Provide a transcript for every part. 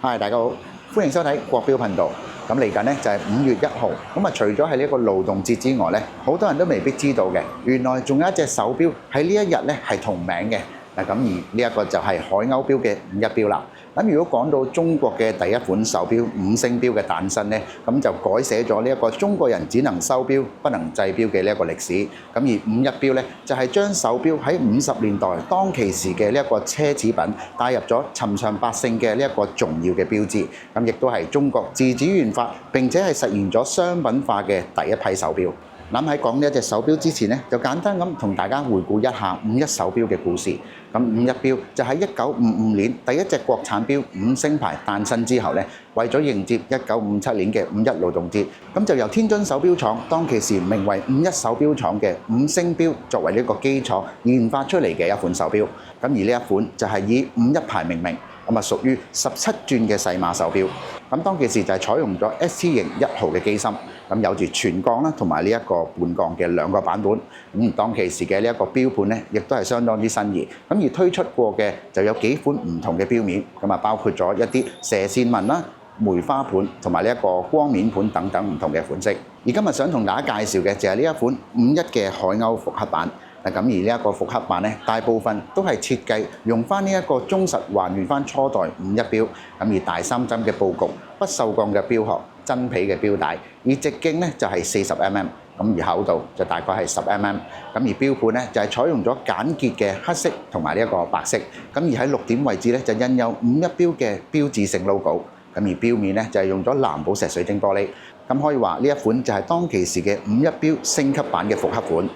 嗨，大家好，歡迎收睇國標頻道。咁嚟緊呢就係5月1號，咁啊除咗係呢一個勞動節之外呢，好多人都未必知道嘅，原來仲有一隻手錶喺呢一日呢係同名嘅。嗱咁而呢一個就係海鷗錶嘅5·1錶啦。咁如果講到中國嘅第一款手錶5星錶嘅誕生呢，咁就改寫咗呢一個中國人只能收錶不能製錶嘅呢一個歷史。咁而5·1錶呢，就係將手錶喺50年代當其時嘅呢一個奢侈品帶入咗尋常百姓嘅呢一個重要嘅標誌。咁亦都係中國自主研發並且係實現咗商品化嘅第一批手錶。諗喺講呢一隻手錶之前呢，就簡單咁同大家回顧一下5·1手錶嘅故事。咁5·1錶就喺1955年第一隻國產錶5星牌誕生之後呢，為咗迎接1957年嘅5·1勞動節，咁就由天津手錶廠當其時名為5·1手錶廠嘅5星錶作為呢個基礎研發出嚟嘅一款手錶。咁而呢一款就係以5·1牌命名。咁啊，屬於17轉嘅細碼手錶。咁當其時就係採用咗 ST 型1號嘅機芯，咁有住全鋼啦同埋呢一個半鋼嘅兩個版本。咁當其時嘅呢一個錶盤咧，亦都係相當之新穎。咁而推出過嘅就有幾款唔同嘅錶面，咁啊包括咗一啲射線紋啦、梅花盤同埋呢一個光面盤等等唔同嘅款式。而今日想同大家介紹嘅就係呢一款5·1嘅海鷗復刻版。咁而呢一個復刻版咧，大部分都係設計用翻呢一個忠實還原翻初代5·1錶，咁而大三針嘅佈局、不鏽鋼嘅錶殼、真皮嘅錶帶，而直徑咧就係40mm，咁而厚度就大概係10mm，咁而錶盤咧就係採用咗簡潔嘅黑色同埋呢一個白色，咁而喺6點位置咧就印有5·1錶嘅標誌性 logo， 咁而錶面咧就係用咗藍寶石水晶玻璃，咁可以話呢一款就係當其時嘅5·1錶升級版嘅復刻款。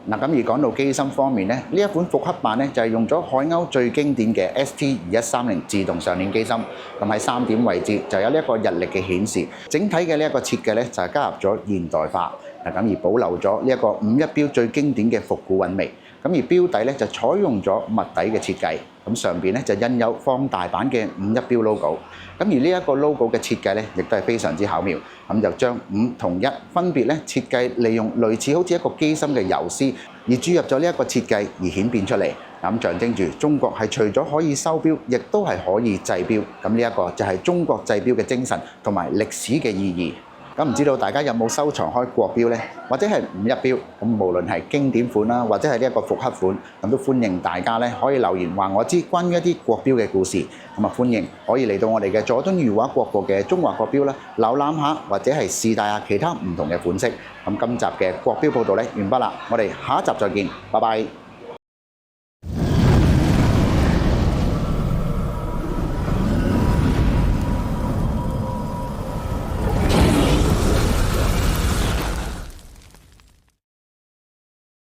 嗱咁而講到機芯方面咧，呢一款復刻版咧就係用咗海鷗最經典嘅 ST2130自動上鏈機芯，咁喺3點位置就有呢一個日曆嘅顯示，整體嘅呢一個設計咧就係加入咗現代化，嗱咁而保留咗呢一個5·1錶最經典嘅復古韻味，咁而錶底咧就採用咗密底嘅設計，咁上邊咧就印有放大版嘅5·1錶 logo， 咁而呢一個 logo 嘅設計咧亦都係非常之巧妙，咁就將5同1分別咧設計利用類似好似一個機芯嘅游絲，而注入咗呢一個設計而顯變出嚟，咁象徵住中國係除咗可以收錶，亦都係可以製錶，咁呢一個就係中國製錶嘅精神同埋歷史嘅意義。咁唔知道大家有冇收藏開國錶呢？或者係5·1錶？咁無論係經典款啦，或者係呢一個復刻款，咁都歡迎大家咧可以留言話我知關於一啲國錶嘅故事。咁啊歡迎可以嚟到我哋嘅佐敦裕華國貨嘅中華國錶啦，瀏覽下或者係試戴下其他唔同嘅款式。咁今集嘅國錶報道咧完畢啦，我哋下一集再見，拜拜。